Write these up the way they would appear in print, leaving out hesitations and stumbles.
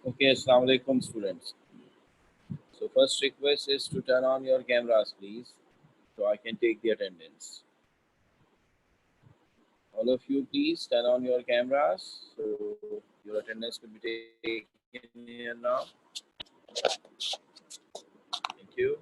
Okay, assalamu alaikum students. So first request is to turn on your cameras please, so I can take the attendance. All of you please turn on your cameras, so your attendance will be taken here now. Thank you.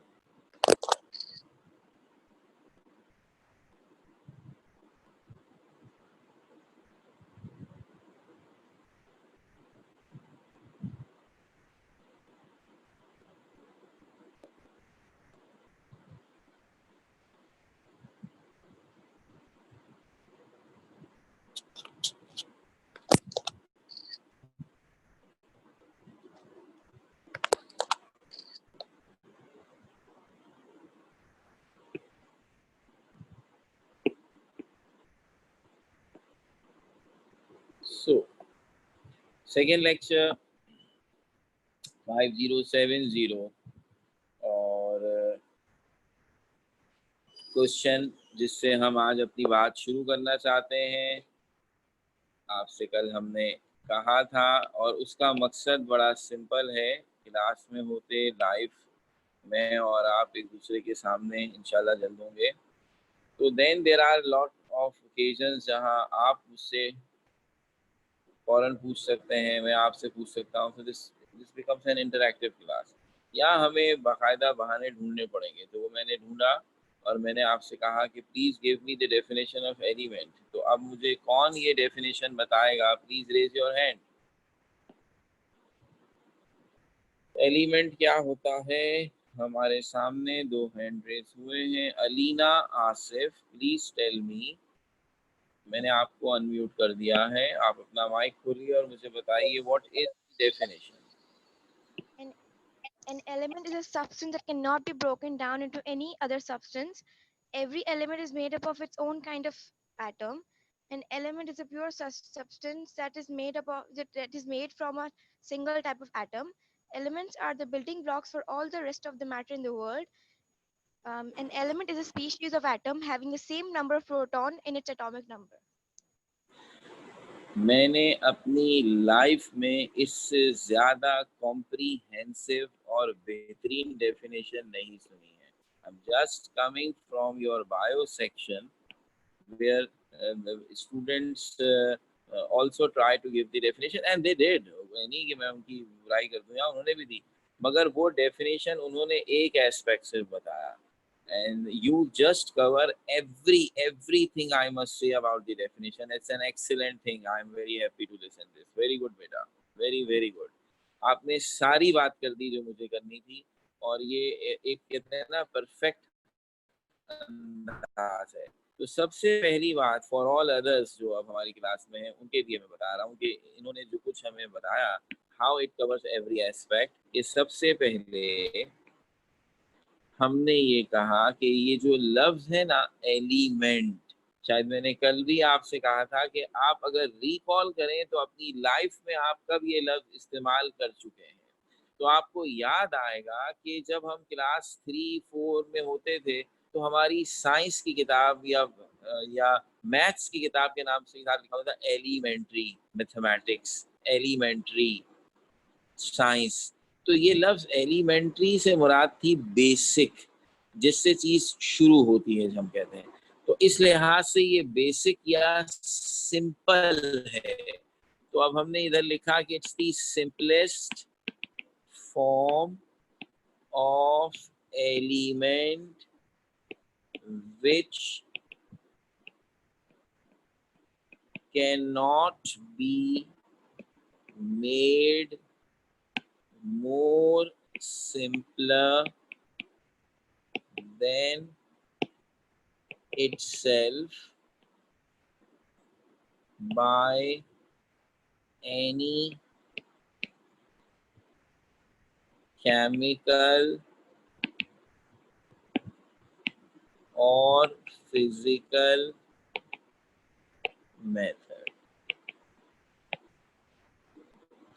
So second lecture 5070 और question जिससे हम आज अपनी बात शुरू करना चाहते हैं, आपसे कल हमने कहा था और उसका मकसद बड़ा सिंपल है। क्लास में होते लाइव मैं और आप एक दूसरे के सामने इंशाल्लाह जल्द होंगे, तो then there are lot of occasions जहां आप मुझसे फौरन पूछ सकते हैं, मैं आपसे पूछ सकता हूँ। तो this becomes N interactive class. या हमें बाकायदा बहाने ढूंढने पड़ेंगे, तो वो मैंने ढूंढा और मैंने आपसे कहा कि please give me the definition of element. तो अब मुझे कौन ये डेफिनेशन बताएगा? Please raise your hand. Element क्या होता है? हमारे सामने दो हैंड रेज हुए हैं। Alina Asif, please tell me. मैंने आपको अनम्यूट कर दिया है, आप अपना माइक खोलिए और मुझे बताइए what is definition. An element is a substance that cannot be broken down into any other substance. Every element is made up of its own kind of atom. An element is a pure substance that is made up of that is made from a single type of atom. Elements are the building blocks for all the rest of the matter in the world. An element is a species of atom having the same number of proton in its atomic number. मैंने अपनी life में इससे ज़्यादा comprehensive और बेहतरीन definition नहीं सुनी है। I am just coming from your bio section where students also try to give the definition and they did। नहीं कि मैं उनकी बुराई कर दूं, या उन्होंने भी दी, मगर वो डेफिनेशन उन्होंने एक एस्पेक्ट सिर्फ बताया। And you just cover everything I must say about the definition. It's an excellent thing. I'm very happy to listen this. Very good beta, very good। आपने सारी बात कर दी जो मुझे करनी थी, और ये एक कहते हैं ना परफेक्ट अंदाज है। तो सबसे पहली बात फॉर ऑल अदर्स जो अब हमारी क्लास में है उनके लिए मैं बता रहा हूँ कि इन्होंने जो कुछ हमें बताया, how it covers every aspect. ये सबसे पहले हमने ये कहा कि ये जो लफ्ज है ना एलिमेंट, शायद मैंने कल भी आपसे कहा था कि आप अगर रिकॉल करें तो अपनी लाइफ में आप कब ये लफ्ज इस्तेमाल कर चुके हैं। तो आपको याद आएगा कि जब हम क्लास 3-4 में होते थे तो हमारी साइंस की किताब या मैथ्स की किताब के नाम से लिखा होता था एलिमेंट्री मैथमेटिक्स, एलिमेंट्री साइंस। तो ये लफ्ज एलिमेंट्री से मुराद थी बेसिक, जिससे चीज शुरू होती है, जब हम कहते हैं। तो इस लिहाज से ये बेसिक या सिंपल है। तो अब हमने इधर लिखा कि it's the simplest form of element which cannot be made more simpler than itself by any chemical or physical method।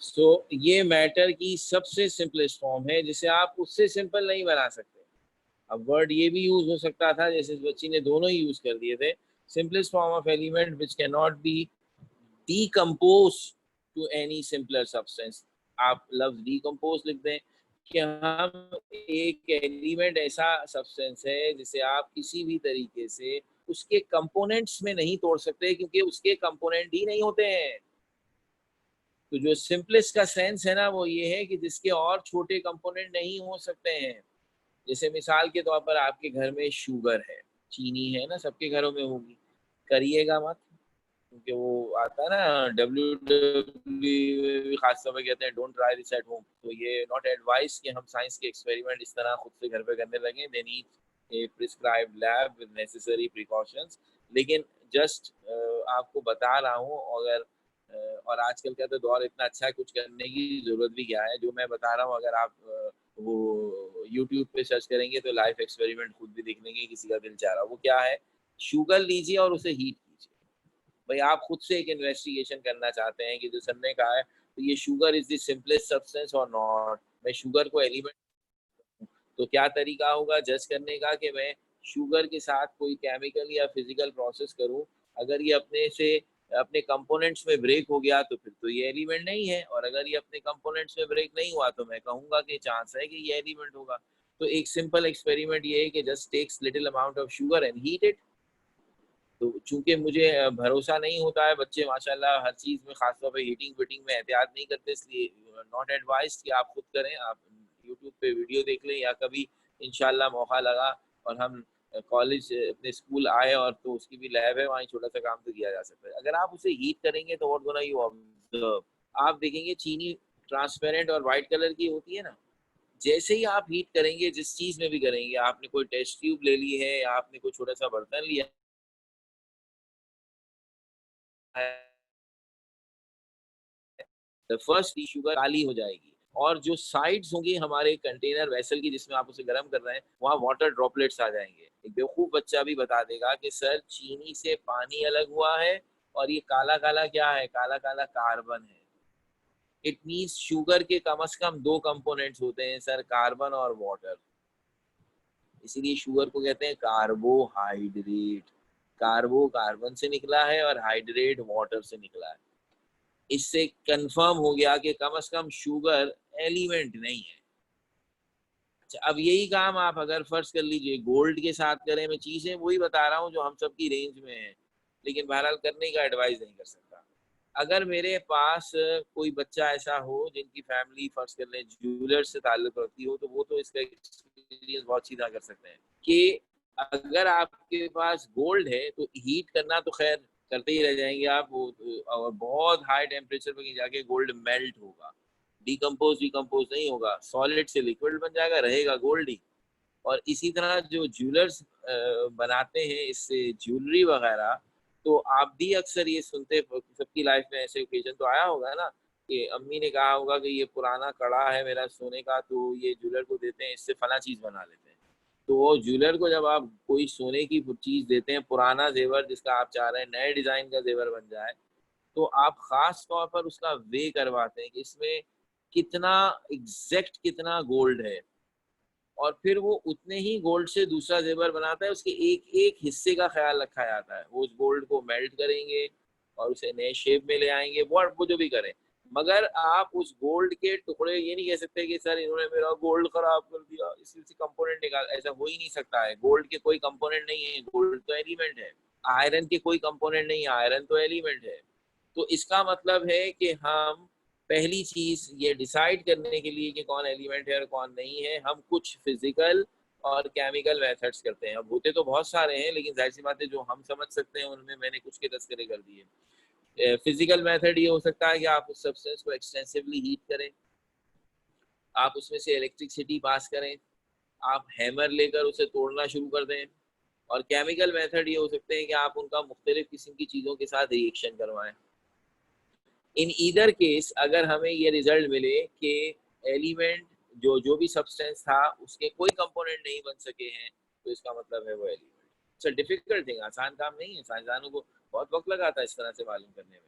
सो ये मैटर की सबसे सिंपलेस्ट फॉर्म है, जिसे आप उससे सिंपल नहीं बना सकते। अब वर्ड ये भी यूज हो सकता था, जैसे इस बच्ची ने दोनों ही यूज कर दिए थे। Simplest form of element which can not be decompose to any simpler substance. आप लफ्ज डिकम्पोज लिख दें कि हम एक एलिमेंट ऐसा सब्सटेंस है जिसे आप किसी भी तरीके से उसके कंपोनेंट्स में नहीं तोड़ सकते, क्योंकि उसके कंपोनेंट ही नहीं होते हैं। तो जो सिंपलेस्ट का सेंस है ना, वो ये है कि जिसके और छोटे कंपोनेंट नहीं हो सकते हैं। जैसे मिसाल के तौर पर आपके घर में शुगर है, चीनी है ना, सबके घरों में होगी। करिएगा मत, क्योंकि वो आता है ना WWE खास तौर पे कहते हैं don't try this at home. तो ये नॉट एडवाइस कि हम साइंस के एक्सपेरिमेंट इस तरह खुद से घर पे करने लगे। They need a prescribed lab with necessary precautions. लेकिन जस्ट आपको बता रहा हूँ, अगर और आजकल का तो दौर इतना अच्छा है, कुछ करने की जरूरत भी क्या है। जो मैं बता रहा हूँ, अगर आप वो यूट्यूब पे सर्च करेंगे तो लाइफ एक्सपेरिमेंट खुद भी देख लेंगे, किसी का दिल चाह रहा। वो क्या है, शुगर लीजिए और उसे हीट कीजिए। भाई आप खुद से एक इन्वेस्टिगेशन करना चाहते हैं कि जो सर ने कहा है, तो ये sugar is the simplest substance और नॉट। मैं शुगर को एलिमेंट, तो क्या तरीका होगा जज करने का कि मैं शुगर के साथ कोई केमिकल या फिजिकल प्रोसेस करूं। अगर ये अपने कंपोनेंट्स में ब्रेक हो गया तो फिर तो ये एलिमेंट नहीं है, और अगर ये अपने कंपोनेंट्स में ब्रेक नहीं हुआ तो मैं कहूंगा कि चांस है कि ये एलिमेंट होगा। तो एक सिंपल एक्सपेरिमेंट ये है कि just takes little amount of sugar and heat it. तो चूंकि मुझे भरोसा नहीं होता है, बच्चे माशाल्लाह हर चीज़ में खासतौर पे हीटिंग फिटिंग में एहतियात नहीं करते, इसलिए नॉट एडवाइज कि आप खुद करें। आप यूट्यूब पे वीडियो देख लें, या कभी इंशाल्लाह मौका लगा और हम कॉलेज अपने स्कूल आए और तो उसकी भी लैब है, वहाँ छोटा सा काम तो किया जा सकता है। अगर आप उसे हीट करेंगे तो व्हाट गोना यू ऑब्जर्व, आप देखेंगे चीनी ट्रांसपेरेंट और वाइट कलर की होती है ना। जैसे ही आप हीट करेंगे, जिस चीज में भी करेंगे, आपने कोई टेस्ट ट्यूब ले ली है या आपने कोई छोटा सा बर्तन लिया है, फर्स्ट शुगर काली हो जाएगी, और जो साइड्स होंगी हमारे कंटेनर वेसल की जिसमें आप उसे गर्म कर रहे हैं, वहाँ वाटर ड्रॉपलेट्स आ जाएंगे। एक बेवकूफ बच्चा भी बता देगा कि सर चीनी से पानी अलग हुआ है, और ये काला काला क्या है, काला काला कार्बन है। इट मीन्स शुगर के कम से कम दो कंपोनेंट्स होते हैं सर, कार्बन और वाटर। इसीलिए शुगर को कहते हैं कार्बोहाइड्रेट। कार्बो कार्बन से निकला है और हाइड्रेट वाटर से निकला है। इससे कंफर्म हो गया कि कम से कम शुगर एलिमेंट नहीं है। अच्छा, अब यही काम आप अगर फर्ज कर लीजिए गोल्ड के साथ करें, मैं चीजें वही बता रहा हूँ जो हम सबकी रेंज में है, लेकिन बहरहाल करने का एडवाइस नहीं कर सकता। अगर मेरे पास कोई बच्चा ऐसा हो जिनकी फैमिली फर्ज कर ले ज्वेलर से ताल्लुक रखती हो, तो वो तो इसका एक्सपीरियंस बहुत सीधा कर सकते हैं कि अगर आपके पास गोल्ड है तो हीट करना तो खैर करते ही रह जाएंगे आप, वो और बहुत हाई टेम्परेचर पर जाके गोल्ड मेल्ट होगा, डिकम्पोज नहीं होगा, सॉलिड से लिक्विड बन जाएगा, रहेगा गोल्ड ही। और इसी तरह जो ज्वेलर्स बनाते हैं इससे ज्वेलरी वगैरह, तो आप भी अक्सर ये सुनते, सबकी लाइफ में ऐसे ओकेजन तो आया होगा ना कि अम्मी ने कहा होगा कि ये पुराना कड़ा है मेरा सोने का, तो ये ज्वेलर को देते हैं, इससे फला चीज बना लेते हैं। तो वो ज्वेलर को जब आप कोई सोने की चीज देते हैं, पुराना जेवर जिसका आप चाह रहे हैं नए डिजाइन का जेवर बन जाए, तो आप खास तौर पर उसका वे करवाते हैं कि इसमें कितना एग्जैक्ट कितना गोल्ड है, और फिर वो उतने ही गोल्ड से दूसरा जेवर बनाता है। उसके एक एक हिस्से का ख्याल रखा जाता है। वो उस गोल्ड को मेल्ट करेंगे और उसे नए शेप में ले आएंगे, वो जो भी करें। मगर आप उस गोल्ड के टुकड़े ये नहीं कह सकते कि सर इन्होंने मेरा गोल्ड खराब कर दिया, इसी से कंपोनेंट निकाल, ऐसा हो ही नहीं सकता है। गोल्ड के कोई कंपोनेंट नहीं है, गोल्ड तो एलिमेंट है। आयरन के कोई कंपोनेंट नहीं है, आयरन तो एलिमेंट है। तो इसका मतलब है कि हम पहली चीज ये डिसाइड करने के लिए कि कौन एलिमेंट है और कौन नहीं है, हम कुछ फिजिकल और केमिकल मेथड्स करते हैं। अब होते तो बहुत सारे हैं, लेकिन जाहिर सी बात है जो हम समझ सकते हैं उनमें मैंने कुछ के तस्करे कर दिए। फिजिकल मेथड ये हो सकता है कि आप उस सब्सटेंस को एक्सटेंसिवली हीट करें, आप उसमें से इलेक्ट्रिसिटी पास करें, आप हैमर लेकर उसे तोड़ना शुरू कर दें। और केमिकल मेथड ये हो सकते हैं कि आप उनका मुख्तलिफ किस्म की चीज़ों के साथ रिएक्शन करवाएं। इन ईदर केस अगर हमें ये रिजल्ट मिले कि एलिमेंट जो जो भी सब्सटेंस था उसके कोई कंपोनेंट नहीं बन सके हैं, तो इसका मतलब है वो एलिमेंट। इट्स डिफिकल्ट थिंग, आसान काम नहीं है, साइंसदानों को बहुत वक्त लगा था इस तरह से मालूम करने में।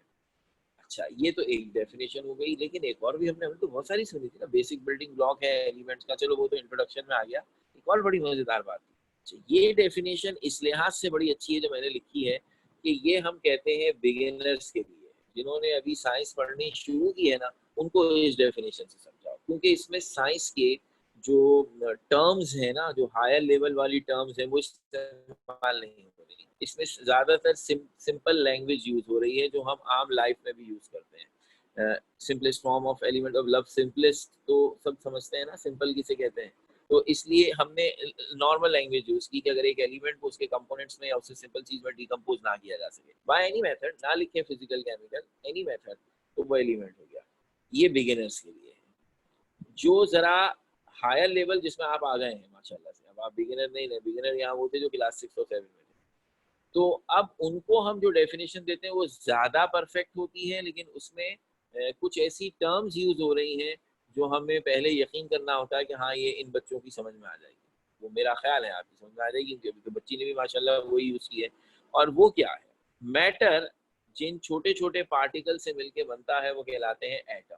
अच्छा, ये तो एक डेफिनेशन हो गई, लेकिन एक और भी हमने तो बहुत सारी सुनी थी ना, बेसिक बिल्डिंग ब्लॉक है एलिमेंट्स का, चलो वो तो इंट्रोडक्शन में आ गया। एक और बड़ी मजेदार बात थी, अच्छा, ये डेफिनेशन इस लिहाज से बड़ी अच्छी है जो मैंने लिखी है कि ये हम कहते हैं बिगिनर्स के लिए, जिन्होंने अभी साइंस पढ़नी शुरू की है ना, उनको इस डेफिनेशन से समझाओ, क्योंकि इसमें साइंस के जो टर्म्स है ना, जो हायर लेवल वाली टर्म्स है, वो इस्तेमाल नहीं हो रही। इसमें ज्यादातर सिंपल लैंग्वेज यूज हो रही है जो हम आम लाइफ में भी यूज करते हैं। Simplest form of element of love, simplest तो सब समझते हैं ना, सिंपल किसे कहते हैं। तो इसलिए हमने नॉर्मल लैंग्वेज यूज की कि अगर एक एलिमेंट को उसके कंपोनेंट्स में या उससे सिंपल चीज में डिकम्पोज ना किया जा सके बाय एनी मेथड, ना लिखे फिजिकल केमिकल एनी मेथड, तो वो एलिमेंट हो गया। ये बिगिनर्स के लिए है। जो जरा हायर लेवल जिसमें आप आ गए हैं माशाल्लाह से, अब आप बिगिनर नहीं रहे, बिगिनर यहाँ वो थे जो क्लास 6 और 7 में थे, तो अब उनको हम जो डेफिनेशन देते हैं वो ज्यादा परफेक्ट होती है, लेकिन उसमें कुछ ऐसी टर्म्स यूज हो रही हैं जो हमें पहले यकीन करना होता है कि हाँ ये इन बच्चों की समझ में आ जाएगी। वो मेरा ख्याल है आपकी समझ में आ जाएगी, क्योंकि अभी तो बच्ची ने भी माशाल्लाह वही यूज की है। और वो क्या है, मैटर जिन छोटे छोटे पार्टिकल से मिलके बनता है वो कहलाते हैं एटम।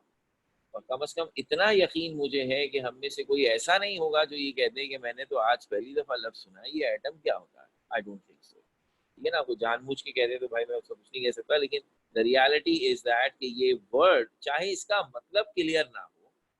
और कम से कम इतना यकीन मुझे है कि हम में से कोई ऐसा नहीं होगा जो ये कह दे कि मैंने तो आज पहली दफा लफ्ज सुना है, ये एटम क्या होता है। I don't think so. ठीक है ना, वो जानबूझ के कह दे तो भाई मैं उसको कुछ नहीं कह सकता, लेकिन द रियलिटी इज दैट कि ये वर्ड चाहे इसका मतलब क्लियर ना हो,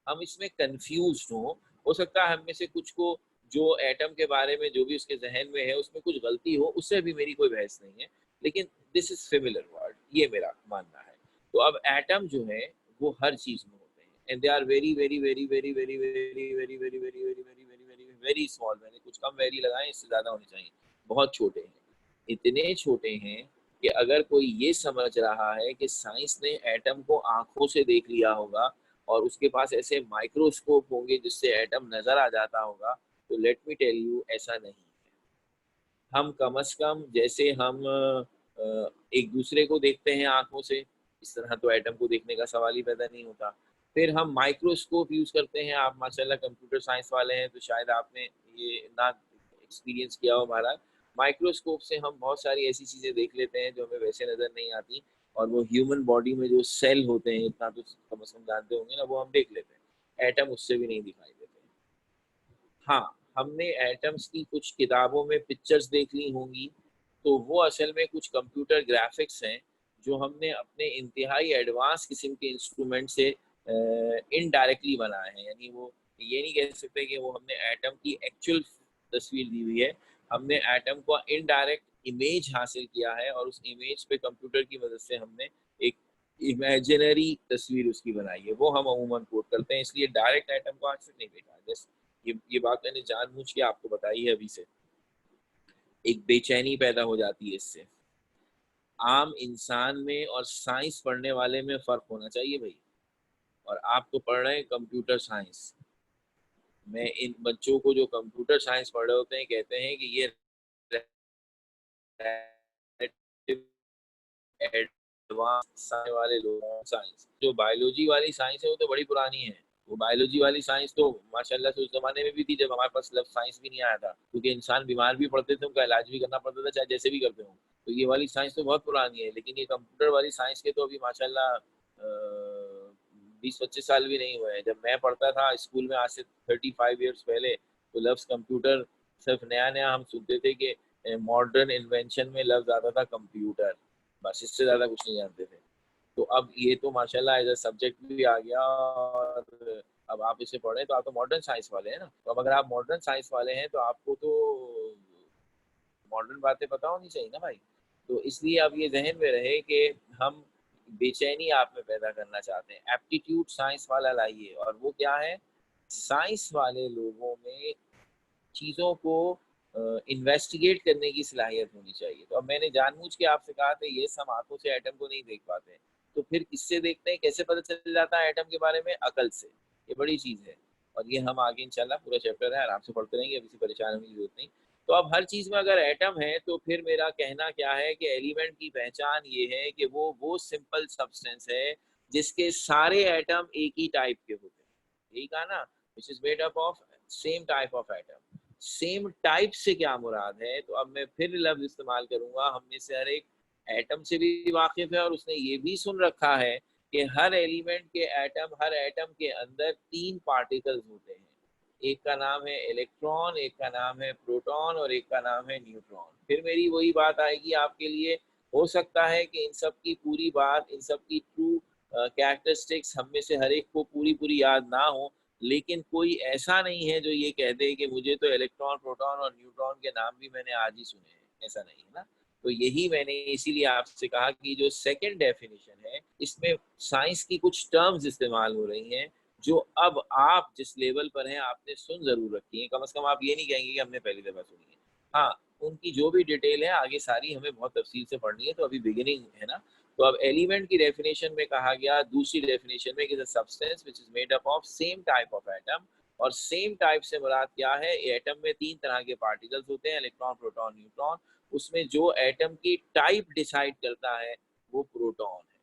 हम इसमें कंफ्यूज हो सकता है हम में से कुछ को जो एटम के बारे में जो भी उसके जहन में है उसमें कुछ गलती हो, उससे भी मेरी कोई बहस नहीं है, लेकिन दिस इज फेमिलर वर्ड, ये मेरा मानना है। तो अब एटम जो है वो हर चीज में होते हैं, and they are very very very very very very very very very very very very very very small. मैंने कुछ कम वेरी लगाए, इससे ज्यादा होने चाहिए, बहुत छोटे हैं, इतने छोटे हैं कि अगर कोई ये समझ रहा है कि साइंस ने एटम को आंखों से देख लिया होगा और उसके पास ऐसे माइक्रोस्कोप होंगे जिससे एटम नजर आ जाता होगा, तो लेट मी टेल यू ऐसा नहीं है। हम कम से कम जैसे हम एक दूसरे को देखते हैं आंखों से, इस तरह तो एटम को देखने का सवाल ही पैदा नहीं होता। फिर हम माइक्रोस्कोप यूज करते हैं। आप माशाल्लाह कंप्यूटर साइंस वाले हैं तो शायद आपने ये ना एक्सपीरियंस किया हो हमारा। माइक्रोस्कोप से हम बहुत सारी ऐसी चीजें देख लेते हैं जो हमें वैसे नजर नहीं आती, और वो ह्यूमन बॉडी में जो सेल होते हैं, इतना तो कम से कम जानते होंगे ना, वो हम देख लेते हैं। एटम उससे भी नहीं दिखाई देते। हाँ, हमने एटम्स की कुछ किताबों में पिक्चर्स देख ली होंगी, तो वो असल में कुछ कंप्यूटर ग्राफिक्स हैं जो हमने अपने इंतहाई एडवांस किस्म के इंस्ट्रूमेंट से इनडायरेक्टली बनाए हैं। यानी वो ये नहीं कह सकते कि वो हमने एटम की एक्चुअल तस्वीर दी हुई है, हमने एटम को इनडायरेक्ट इमेज हासिल किया है और उस इमेज पे कंप्यूटर की मदद से हमने एक इमेजिनरी तस्वीर उसकी बनाई है, वो हम अमूमन कोट करते हैं। इसलिए डायरेक्ट एटम को आज तक नहीं देखा। जस्ट ये बात मैंने जानबूझ के आपको बताई है अभी से, एक बेचैनी पैदा हो जाती है इससे। आम इंसान में और साइंस पढ़ने वाले में फर्क होना चाहिए भाई। और आप तो पढ़ रहे हैं कंप्यूटर साइंस। मैं इन बच्चों को जो कंप्यूटर साइंस पढ़ रहे होते हैं कहते हैं कि ये एडवांस वाले लोग साइंस, जो बायोलॉजी वाली साइंस है वो तो बड़ी पुरानी है। वो बायोलॉजी वाली साइंस तो माशाल्लाह से उस जमाने में भी थी जब हमारे पास लफ्ज साइंस भी नहीं आया था, क्योंकि इंसान बीमार भी पड़ते थे उनका इलाज भी करना पड़ता था, चाहे जैसे भी करते हो। तो ये वाली साइंस तो बहुत पुरानी है, लेकिन ये कंप्यूटर वाली साइंस के तो अभी माशाल्लाह 20-25 साल भी नहीं हुए हैं। जब मैं पढ़ता था स्कूल में आज से 35 ईयर्स पहले, तो लफ्ज कंप्यूटर सिर्फ नया नया हम सुनते थे कि मॉडर्न इन्वेंशन में लफ्ज आता था कंप्यूटर, बस इससे ज्यादा कुछ नहीं जानते थे। तो अब ये तो माशाल्लाह एज अ सब्जेक्ट भी आ गया, और अब आप इसे पढ़ें तो आप तो मॉडर्न साइंस वाले हैं ना। तो अब अगर आप मॉडर्न साइंस वाले हैं तो आपको तो मॉडर्न बातें पता होनी चाहिए ना भाई। तो इसलिए अब ये जहन में रहे कि हम बेचैनी आप में पैदा करना चाहते हैं, एप्टीट्यूड साइंस वाला लाइए। और वो क्या है, साइंस वाले लोगों में चीज़ों को इन्वेस्टिगेट करने की सलाहियत होनी चाहिए। तो अब मैंने जानबूझ के आपसे कहा था ये हम आंखों से एटम को नहीं देख पाते, तो फिर किससे देखते हैं, कैसे पता चल जाता है एटम के बारे में? अकल से। ये बड़ी चीज़ है, और ये हम आगे इंशाल्लाह पूरा चैप्टर है आराम से पढ़ते रहेंगे, अभी से परेशान होने की जरूरत नहीं। तो अब हर चीज़ में अगर एटम है तो फिर मेरा कहना क्या है कि एलिमेंट की पहचान ये है कि वो सिंपल सब्सटेंस है जिसके सारे एटम एक ही टाइप के होते हैं। यही कहा ना, which is made up of same type of atom. Same type से क्या मुराद है, तो अब मैं फिर लफ्ज इस्तेमाल करूंगा, हम में से हर एक एटम से भी वाकिफ है और उसने ये भी सुन रखा है कि हर एलिमेंट के एटम, हर एटम के अंदर 3 पार्टिकल्स होते हैं। एक का नाम है इलेक्ट्रॉन, एक का नाम है प्रोटॉन और एक का नाम है न्यूट्रॉन। फिर मेरी वही बात आएगी आपके लिए, हो सकता है कि इन सब की पूरी बात, इन सब की ट्रू कैरेक्टरिस्टिक्स हम में से हर एक को पूरी पूरी याद ना हो, लेकिन कोई ऐसा नहीं है जो ये कह दे कि मुझे तो इलेक्ट्रॉन, प्रोटॉन और न्यूट्रॉन के नाम भी मैंने आज ही सुने हैं, ऐसा नहीं है ना। तो यही मैंने इसीलिए आपसे कहा कि जो सेकंड डेफिनेशन है इसमें साइंस की कुछ टर्म्स इस्तेमाल हो रही हैं जो अब आप जिस लेवल पर हैं आपने सुन जरूर रखी है, कम से कम आप ये नहीं कहेंगे कि हमने पहली दफा सुनी है। हाँ, उनकी जो भी डिटेल है आगे सारी हमें बहुत तफसील से पढ़नी है, तो अभी बिगिनिंग है ना। तो अब एलिमेंट की डेफिनेशन में कहा गया दूसरी डेफिनेशन में कि the substance which is made up of same type of atom, और सेम टाइप से मुराद क्या है, एटम में तीन तरह के पार्टिकल्स होते हैं, इलेक्ट्रॉन, प्रोटॉन, न्यूट्रॉन। उसमें जो एटम की टाइप डिसाइड करता है वो प्रोटॉन है।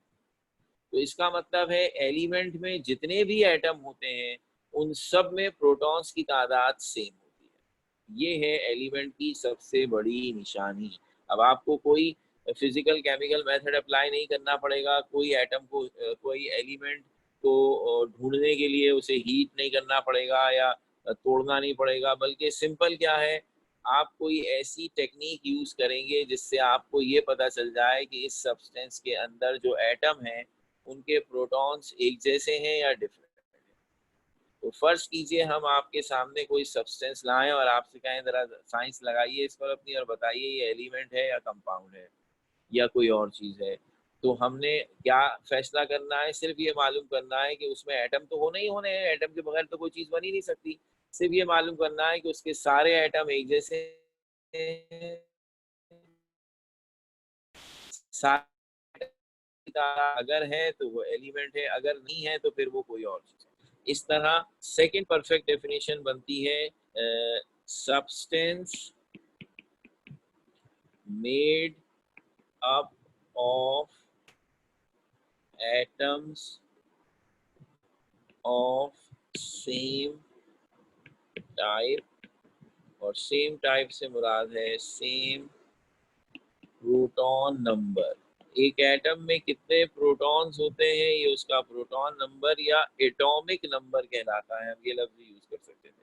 तो इसका मतलब है एलिमेंट में जितने भी एटम होते हैं उन सब में प्रोटॉन्स की तादाद सेम होती है। ये है एलिमेंट की सबसे बड़ी निशानी। अब आपको कोई फिजिकल केमिकल मेथड अप्लाई नहीं करना पड़ेगा, कोई एटम को, कोई एलिमेंट को ढूंढने के लिए उसे हीट नहीं करना पड़ेगा या तोड़ना नहीं पड़ेगा, बल्कि सिंपल क्या है, आप कोई ऐसी टेक्निक यूज करेंगे जिससे आपको ये पता चल जाए कि इस सब्सटेंस के अंदर जो एटम है उनके प्रोटॉन्स एक जैसे हैं या डिफरेंट हैं। तो फर्ज कीजिए हम आपके सामने कोई सब्सटेंस लाएं और आपसे कहें जरा साइंस लगाइए इस पर अपनी और बताइए ये एलिमेंट है या कंपाउंड है या कोई और चीज है। तो हमने क्या फैसला करना है, सिर्फ ये मालूम करना है कि उसमें एटम तो होने ही होने हैं, एटम के बगैर तो कोई चीज बन ही नहीं सकती। सिर्फ ये मालूम करना है कि उसके सारे एटम एक जैसे हैं, सारे अगर है तो वो एलिमेंट है, अगर नहीं है तो फिर वो कोई और चीज है। इस तरह सेकंड परफेक्ट डेफिनेशन बनती है substance made up of atoms of same type, और सेम टाइप से मुराद है सेम प्रोटॉन नंबर। एक एटम में कितने प्रोटॉन्स होते हैं ये उसका प्रोटॉन नंबर या एटॉमिक नंबर कहलाता है, हम ये लफ्ज यूज कर सकते थे।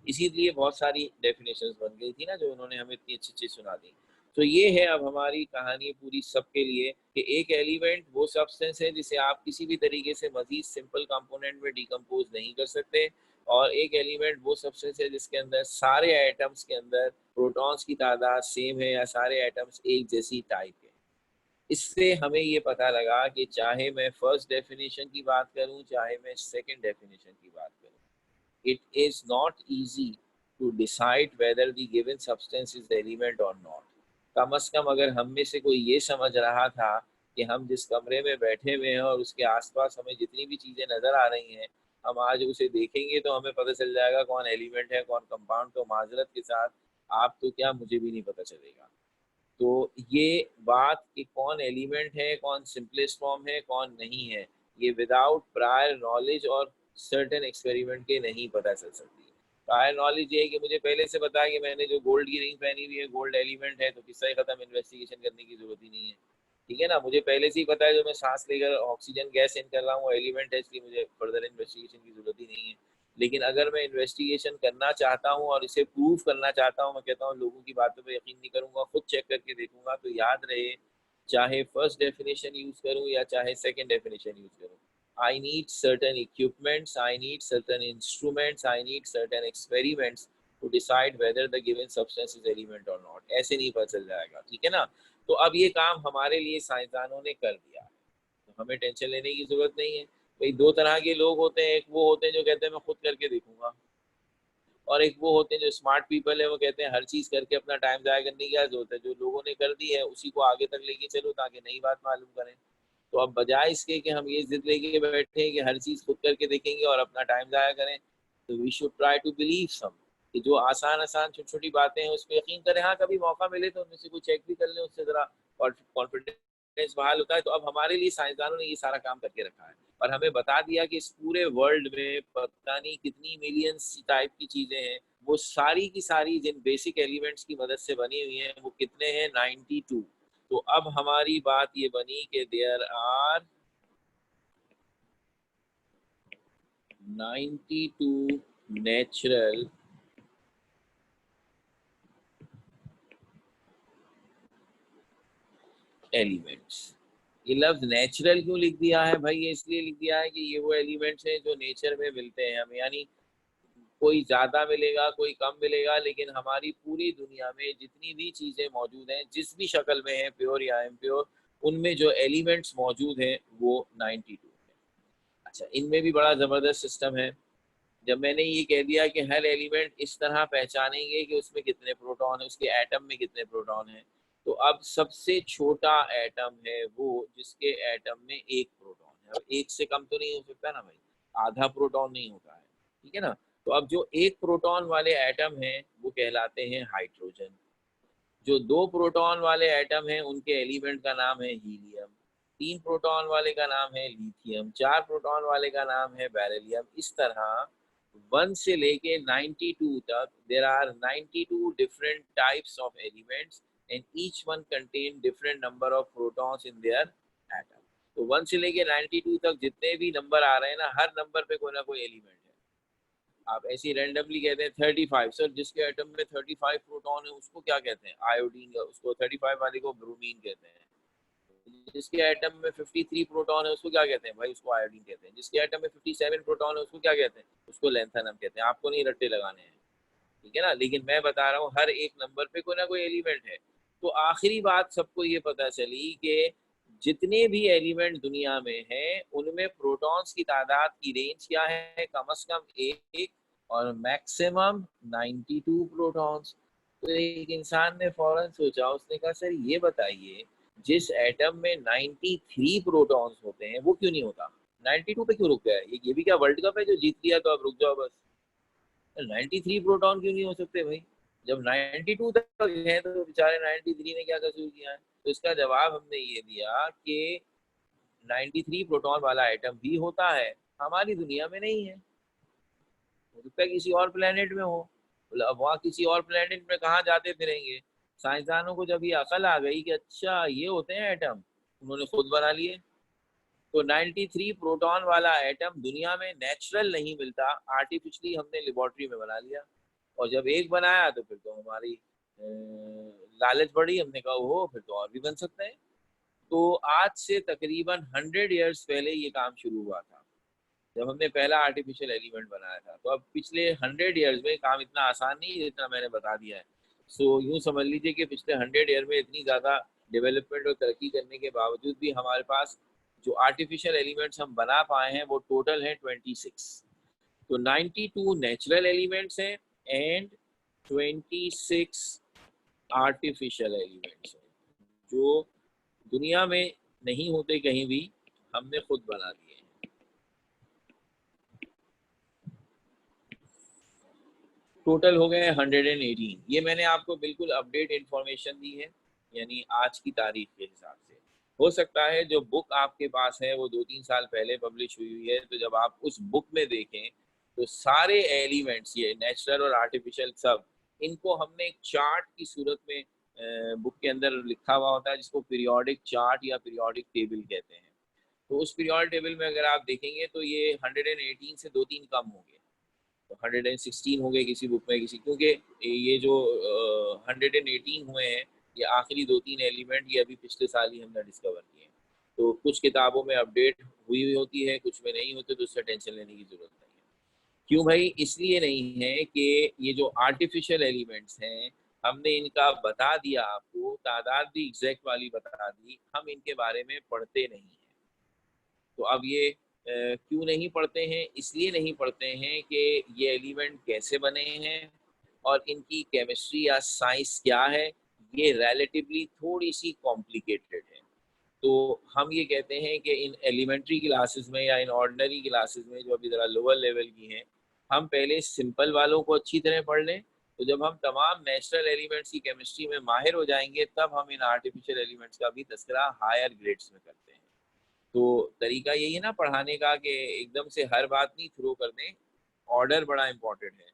इसीलिए बहुत सारी डेफिनेशंस बन गई थी ना जो उन्होंने हमें इतनी अच्छी अच्छी सुना दी। तो ये है अब हमारी कहानी पूरी सबके लिए कि एक एलिमेंट वो सब्सटेंस है जिसे आप किसी भी तरीके से मजीद सिंपल कंपोनेंट में डिकम्पोज नहीं कर सकते, और एक एलिमेंट वो सब्सटेंस है जिसके अंदर सारे एटम्स के अंदर प्रोटॉन्स की तादाद सेम है या सारे एटम्स एक जैसी टाइप है। इससे हमें ये पता लगा कि चाहे मैं फर्स्ट डेफिनेशन की बात करूं चाहे मैं सेकंड डेफिनेशन की बात करूं, it is not easy to decide whether the given substance is the element or not। कम से कम अगर हम में से कोई ये समझ रहा था कि हम जिस कमरे में बैठे हुए हैं और उसके आसपास हमें जितनी भी चीजें नजर आ रही हैं हम आज उसे देखेंगे तो हमें पता चल जाएगा कौन एलिमेंट है कौन कंपाउंड, तो माजरत के साथ आप तो क्या मुझे भी नहीं पता चलेगा। तो ये बात कि कौन एलिमेंट है कौन सिंपलेस्ट फॉर्म है कौन नहीं है, ये विदाउट प्रायर नॉलेज और सर्टेन एक्सपेरिमेंट के नहीं पता चल सकती। प्रायर नॉलेज ये है कि मुझे पहले से पता है कि मैंने जो गोल्ड की रिंग पहनी हुई है गोल्ड एलिमेंट है, तो किस्सा ही खत्म, इन्वेस्टिगेशन करने की जरूरत ही नहीं है। ठीक है ना, मुझे पहले से ही पता है जो मैं सांस लेकर ऑक्सीजन गैस इन कर रहा हूँ एलिमेंट है, इसलिए मुझे फर्दर इन्वेस्टिगेशन की जरूरत ही नहीं है। लेकिन अगर मैं इन्वेस्टिगेशन करना चाहता हूँ और इसे प्रूव करना चाहता हूँ, मैं कहता हूँ लोगों की बातों पे यकीन नहीं करूंगा, खुद चेक करके देखूंगा, तो याद रहे चाहे फर्स्ट डेफिनेशन यूज करूँ या चाहे सेकंड डेफिनेशन यूज करूँ, I need certain equipments, I need certain instruments, I need certain experiments to decide whether the given substance is element or not। ऐसे नहीं पता चल जाएगा, ठीक है ना। तो अब ये काम हमारे लिए साइंसदानों ने कर दिया, तो हमें टेंशन लेने की जरूरत नहीं है। भाई दो तरह के लोग होते हैं, एक वो होते हैं जो कहते हैं मैं खुद करके देखूंगा, और एक वो होते हैं जो स्मार्ट पीपल है वो कहते हैं हर चीज करके अपना टाइम जाया करने की क्या जरूरत है, जो लोगों ने कर दी है उसी को आगे तक लेके चलो ताकि नई बात मालूम करें। तो अब बजाय इसके कि हम ये जिद लेके बैठे हैं कि हर चीज खुद करके देखेंगे और अपना टाइम जाया करें, तो we should try to believe some, कि जो आसान आसान छोटी छोटी बातें हैं उस पर यकीन करें। हाँ, कभी मौका मिले तो उनमें से कोई चेक भी कर लें, उससे जरा कॉन्फिडेंस बहाल होता है। तो अब हमारे लिए साइंसदानों ने ये सारा काम करके रखा है और हमें बता दिया कि इस पूरे वर्ल्ड में पता नहीं कितनी मिलियंस टाइप की चीजें हैं, वो सारी की सारी जिन बेसिक एलिमेंट्स की मदद से बनी हुई हैं वो कितने हैं, 92। तो अब हमारी बात ये बनी कि देयर आर 92 नेचुरल एलिमेंट्स। ये लफ्ज नेचुरल क्यों लिख दिया है भाई? ये इसलिए लिख दिया है कि ये वो एलिमेंट्स हैं जो नेचर में मिलते हैं हमें, यानी कोई ज्यादा मिलेगा कोई कम मिलेगा, लेकिन हमारी पूरी दुनिया में जितनी भी चीजें मौजूद हैं जिस भी शक्ल में है, प्योर या इम्प्योर, उनमें जो एलिमेंट्स मौजूद हैं वो 92 है। अच्छा, इनमें भी बड़ा जबरदस्त सिस्टम है। जब मैंने ये कह दिया कि हर एलिमेंट इस तरह पहचानेंगे कि उसमें कितने प्रोटॉन है, उसके एटम में कितने प्रोटॉन है, तो अब सबसे छोटा एटम है वो जिसके एटम में एक प्रोटॉन है। अब एक से कम तो नहीं हो सकता ना भाई, आधा प्रोटॉन नहीं होता है, ठीक है ना। तो अब जो एक प्रोटॉन वाले एटम हैं वो कहलाते हैं हाइड्रोजन। जो दो प्रोटॉन वाले एटम हैं उनके एलिमेंट का नाम है हीलियम। तीन प्रोटॉन वाले का नाम है लिथियम। चार प्रोटॉन वाले का नाम है बेरिलियम। इस तरह 1 से लेके 92 तक there are 92 different types of elements and each one contain different number of protons in their atom. तो 1 से लेके 92 तक जितने भी नंबर आ रहे हैं ना, हर नंबर पे कोई ना कोई एलिमेंट है। आप ऐसे ही रैंडमली कहते हैं 35, सर जिसके एटम में 35 प्रोटॉन है उसको क्या कहते हैं? आयोडीन। उसको 35 वाले को ब्रोमीन कहते हैं। जिसके एटम में 53 प्रोटॉन है उसको क्या कहते हैं भाई? उसको आयोडीन कहते हैं। जिसके एटम में 57 प्रोटॉन है उसको क्या कहते हैं? उसको लैंथेनम कहते हैं। आपको नहीं रट्टे लगाने हैं, ठीक है ना। लेकिन मैं बता रहा हूँ हर एक नंबर पे कोई ना कोई एलिमेंट है। तो आखिरी बात सबको ये पता चली कि जितने भी एलिमेंट दुनिया में हैं उनमें प्रोटॉन्स की तादाद की रेंज क्या है? कम से कम एक और मैक्सिमम 92 प्रोटॉन्स। तो एक इंसान ने फौरन सोचा, उसने कहा सर ये बताइए जिस एटम में 93 प्रोटॉन्स होते हैं वो क्यों नहीं होता? 92 पे क्यों रुक गया है? ये भी क्या वर्ल्ड कप है जो जीत लिया तो अब रुक जाओ बस? 93 प्रोटॉन क्यों नहीं हो सकते भाई? जब 92 तक है तो बेचारे 93 ने क्या कसूर किया है? तो इसका जवाब हमने ये दिया कि 93 प्रोटॉन वाला एटम भी होता है, हमारी दुनिया में नहीं है। हो सकता है किसी और प्लेनेट में हो। बोला अब वहाँ किसी और प्लेनेट में कहाँ जाते फिरेंगे? साइंसदानों को जब ये अकल आ गई कि अच्छा ये होते हैं एटम, उन्होंने खुद बना लिए। तो 93 प्रोटॉन वाला एटम दुनिया में नेचुरल नहीं मिलता, आर्टिफिशियली हमने लेबोरेटरी में बना लिया। और जब एक बनाया तो फिर तो हमारी लालच बढ़ी, हमने कहा हो फिर तो और भी बन सकते हैं। तो आज से तकरीबन 100 ईयर्स पहले ये काम शुरू हुआ था, जब हमने पहला आर्टिफिशियल एलिमेंट बनाया था। तो अब पिछले 100 ईयर्स में काम इतना आसान नहीं है जितना मैंने बता दिया है। सो यूँ समझ लीजिए कि पिछले 100 ईयर में इतनी ज़्यादा डेवलपमेंट और तरक्की करने के बावजूद भी हमारे पास जो आर्टिफिशियल एलिमेंट्स हम बना पाए हैं वो टोटल है 26। तो 92 नेचुरल एलिमेंट्स हैं एंड 26 आर्टिफिशियल एलिमेंट्स हैं जो दुनिया में नहीं होते कहीं भी, हमने खुद बना दिए हैं। टोटल हो गए 118। ये मैंने आपको बिल्कुल अपडेट इंफॉर्मेशन दी है, यानी आज की तारीख के हिसाब से। हो सकता है जो बुक आपके पास है वो 2-3 साल पहले पब्लिश हुई हुई है, तो जब आप उस बुक में देखें तो सारे एलिमेंट्स, ये नेचुरल और आर्टिफिशियल सब, इनको हमने एक चार्ट की सूरत में बुक के अंदर लिखा हुआ होता है जिसको पीरियोडिक चार्ट या पीरियोडिक टेबल कहते हैं। तो उस पीरियोडिक टेबल में अगर आप देखेंगे तो ये 118 से 2-3 कम होंगे, 116 हो गए किसी बुक में, किसी, क्योंकि ये जो 118 हुए हैं ये आखिरी 2-3 एलिमेंट ये अभी पिछले साल ही हमने डिस्कवर किए हैं। तो कुछ किताबों में अपडेट हुई हुई होती है, कुछ में नहीं होते, तो उससे टेंशन लेने की जरूरत नहीं है। क्यों भाई? इसलिए नहीं है कि ये जो आर्टिफिशियल एलिमेंट्स हैं हमने इनका बता दिया, आपको तादाद भी एग्जैक्ट वाली बता दी, हम इनके बारे में पढ़ते नहीं हैं। तो अब ये क्यों नहीं पढ़ते हैं? इसलिए नहीं पढ़ते हैं कि ये एलिमेंट कैसे बने हैं और इनकी केमिस्ट्री या साइंस क्या है, ये रिलेटिवली थोड़ी सी कॉम्प्लिकेटेड है। तो हम ये कहते हैं कि इन एलिमेंट्री क्लासेस में या इन ऑर्डिनरी क्लासेस में जो अभी ज़रा लोअर लेवल की हैं, हम पहले सिंपल वालों को अच्छी तरह पढ़ लें। तो जब हम तमाम नेचुरल एलिमेंट्स की केमिस्ट्री में माहिर हो जाएंगे तब हम इन आर्टिफिशियल एलिमेंट्स का भी तस्करा हायर ग्रेड्स में करते हैं। तो तरीका यही है ना पढ़ाने का कि एकदम से हर बात नहीं थ्रो कर दें, ऑर्डर बड़ा इंपॉर्टेंट है।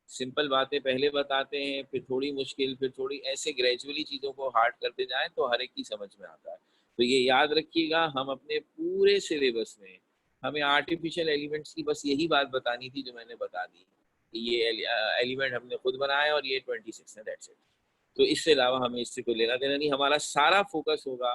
सिंपल बातें पहले बताते हैं, फिर थोड़ी मुश्किल, फिर थोड़ी, ऐसे ग्रेजुअली चीज़ों को हार्ड करते जाएं तो हर एक की समझ में आता है। तो ये याद रखिएगा, हम अपने पूरे सिलेबस में हमें आर्टिफिशियल एलिमेंट्स की बस यही बात बतानी थी जो मैंने बता दी कि ये एलिमेंट हमने खुद बनाया और ये 26 है, दैट्स इट। तो इससे अलावा हमें इससे कोई लेना देना नहीं। हमारा सारा फोकस होगा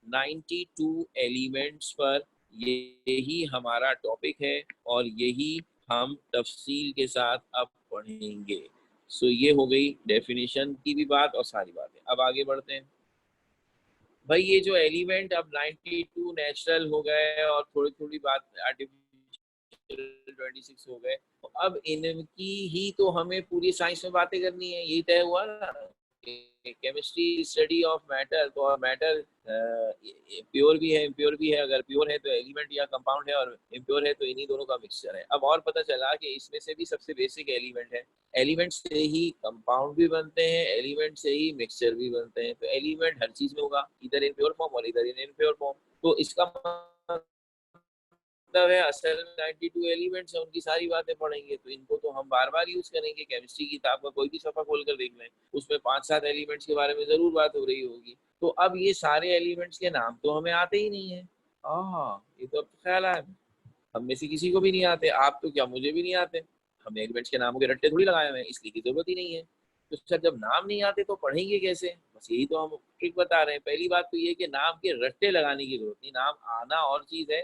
92 एलिमेंट्स पर यही हमारा टॉपिक है और यही हम तफसील के साथ अब पढ़ेंगे। सो ये हो गई डेफिनेशन की भी बात और सारी बातें। अब आगे बढ़ते हैं। भाई ये जो एलिमेंट अब 92 नेचुरल हो गए और थोड़ी थोड़ी बात आर्टिफिशियल 26 हो गए, तो अब इनकी ही तो हमें पूरी साइंस में बातें करनी है। यही तय हुआ ना, केमिस्ट्री स्टडी ऑफ मैटर। तो और मैटर प्योर भी है इम्प्योर भी है। अगर प्योर है तो एलिमेंट या कंपाउंड है, और इम्प्योर है तो इन्हीं दोनों का मिक्सचर है। अब और पता चला कि इसमें से भी सबसे बेसिक एलिमेंट है। एलिमेंट से ही कंपाउंड भी बनते हैं, एलिमेंट से ही मिक्सचर भी बनते हैं। तो एलिमेंट हर चीज में होगा, इधर इन प्योर फॉर्म और इधर इन इम्प्योर फॉर्म। तो इसका मतलब है असल में 92 एलिमेंट्स है, उनकी सारी बातें पढ़ेंगे। तो इनको तो हम बार बार यूज करेंगे। केमिस्ट्री की किताब का कोई भी सफा खोल कर देख लें, उसमें 5-7 एलिमेंट्स के बारे में जरूर बात हो रही होगी। तो अब ये सारे एलिमेंट्स के नाम तो हमें आते ही नहीं है। हाँ, ये तो अब ख्याल आया, हम में से किसी को भी नहीं आते। आप तो क्या, मुझे भी नहीं आते। हमने एलिमेंट्स के नामों के रट्टे थोड़ी लगाए हुए हैं, इसलिए की जरूरत ही नहीं है। तो सर जब नाम नहीं आते तो पढ़ेंगे कैसे? बस यही तो हम ट्रिक बता रहे हैं। पहली बात तो ये कि नाम के रट्टे लगाने की जरूरत नहीं। नाम आना और चीज है,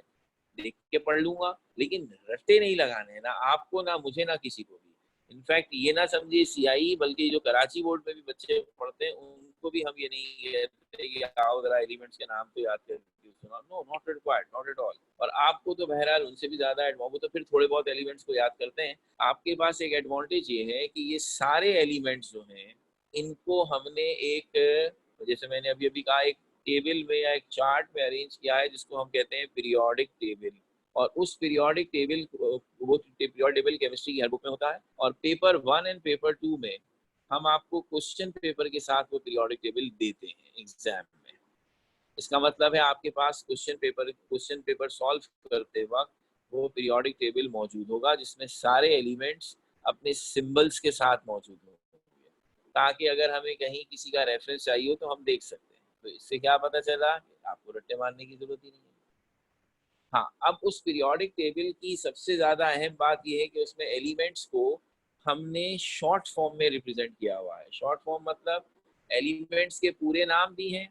देख के पढ़ लूंगा, लेकिन रट्टे नहीं लगाने, ना आपको ना मुझे ना किसी को भी। इनफैक्ट ये ना समझिए सीआई, बल्कि जो कराची बोर्ड में भी बच्चे पढ़ते हैं उनको भी हम ये नहीं कहते कि आओ जरा एलिमेंट्स के नाम तो याद करके सुना। No, not required, not at all. और आपको तो बहरहाल उनसे भी ज्यादा वो तो फिर थोड़े बहुत एलिमेंट्स को याद करते हैं। आपके पास एक एडवांटेज ये है कि ये सारे एलिमेंट्स जो हैं इनको हमने एक, जैसे मैंने अभी अभी कहा, एक टेबल में या एक चार्ट में अरेंज किया है, जिसको हम कहते हैं पीरियोडिक टेबल। और उस पीरियोडिक टेबल, वो पीरियोडिक टेबल केमिस्ट्री की हर बुक में होता है। और पेपर 1 एंड पेपर 2 में हम आपको क्वेश्चन पेपर के साथ वो पीरियोडिक टेबल देते हैं एग्जाम में। इसका मतलब है आपके पास क्वेश्चन पेपर सॉल्व करते वक्त वो पीरियोडिक टेबल मौजूद होगा, जिसमें सारे एलिमेंट्स अपने सिंबल्स के साथ मौजूद होंगे, ताकि अगर हमें कहीं किसी का रेफरेंस चाहिए हो तो हम देख सकते हैं। तो इससे क्या पता चला कि आपको रट्टे मारने की जरूरत ही नहीं है। हाँ, अब उस पीरियोडिक टेबल की सबसे ज्यादा अहम बात यह है कि उसमें एलिमेंट्स को हमने शॉर्ट फॉर्म में रिप्रेजेंट किया हुआ है। शॉर्ट फॉर्म मतलब एलिमेंट्स के पूरे नाम भी हैं,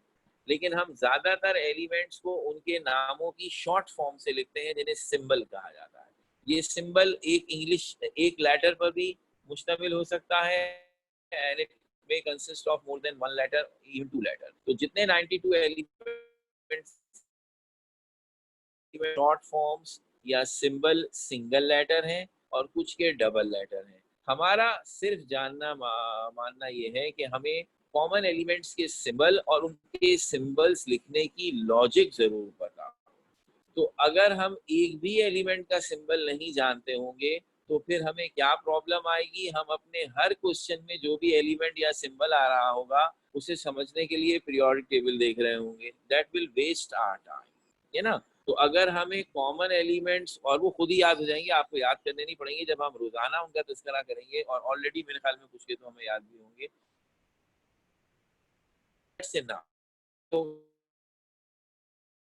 लेकिन हम ज्यादातर एलिमेंट्स को उनके नामों की शॉर्ट फॉर्म से लिखते हैं, जिन्हें सिंबल कहा जाता है। ये सिंबल एक लेटर पर भी मुश्तमिल हो सकता है, and it may consist of more than one letter, even two letter। तो जितने 92 एलिमेंट्स शॉर्ट फॉर्म्स या सिंबल सिंगल लेटर हैं और कुछ के डबल लेटर हैं। हमारा सिर्फ मानना ये है कि हमें कॉमन एलिमेंट्स के सिंबल और उनके सिंबल्स लिखने की लॉजिक जरूर पता। तो अगर हम एक भी एलिमेंट का सिंबल नहीं जानते होंगे तो फिर हमें क्या प्रॉब्लम आएगी? हम अपने हर क्वेश्चन में जो भी एलिमेंट या सिंबल आ रहा होगा उसे समझने के लिए पीरियोडिक टेबल देख रहे होंगे। That will waste our time, है ना। तो अगर हमें कॉमन एलिमेंट्स, और वो खुद ही याद हो जाएंगे, आपको याद करने नहीं पड़ेंगे, जब हम रोजाना उनका तस्करा करेंगे, और ऑलरेडी मेरे ख्याल में कुछ के तो हमें याद भी होंगे से ना। तो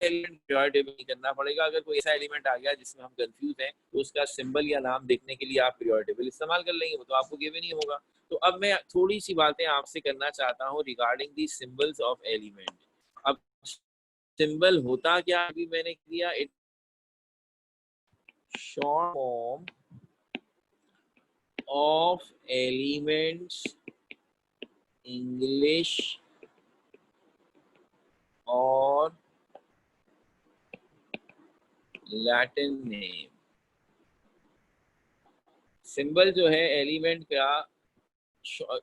एलिमेंट प्रियोरिटेबल नहीं करना पड़ेगा। अगर कोई ऐसा एलिमेंट आ गया जिसमें हम कंफ्यूज हैं तो उसका सिंबल या नाम देखने के लिए आप प्रियोरिटेबल इस्तेमाल कर लेंगे, वो तो आपको गिवन ही होगा। तो अब मैं थोड़ी सी बातें आपसे करना चाहता हूँ regarding the symbols of element. अब सिंबल होता क्या, अभी मैंने किया, it short form of elements English और लैटिन नेम। सिंबल जो है एलिमेंट का,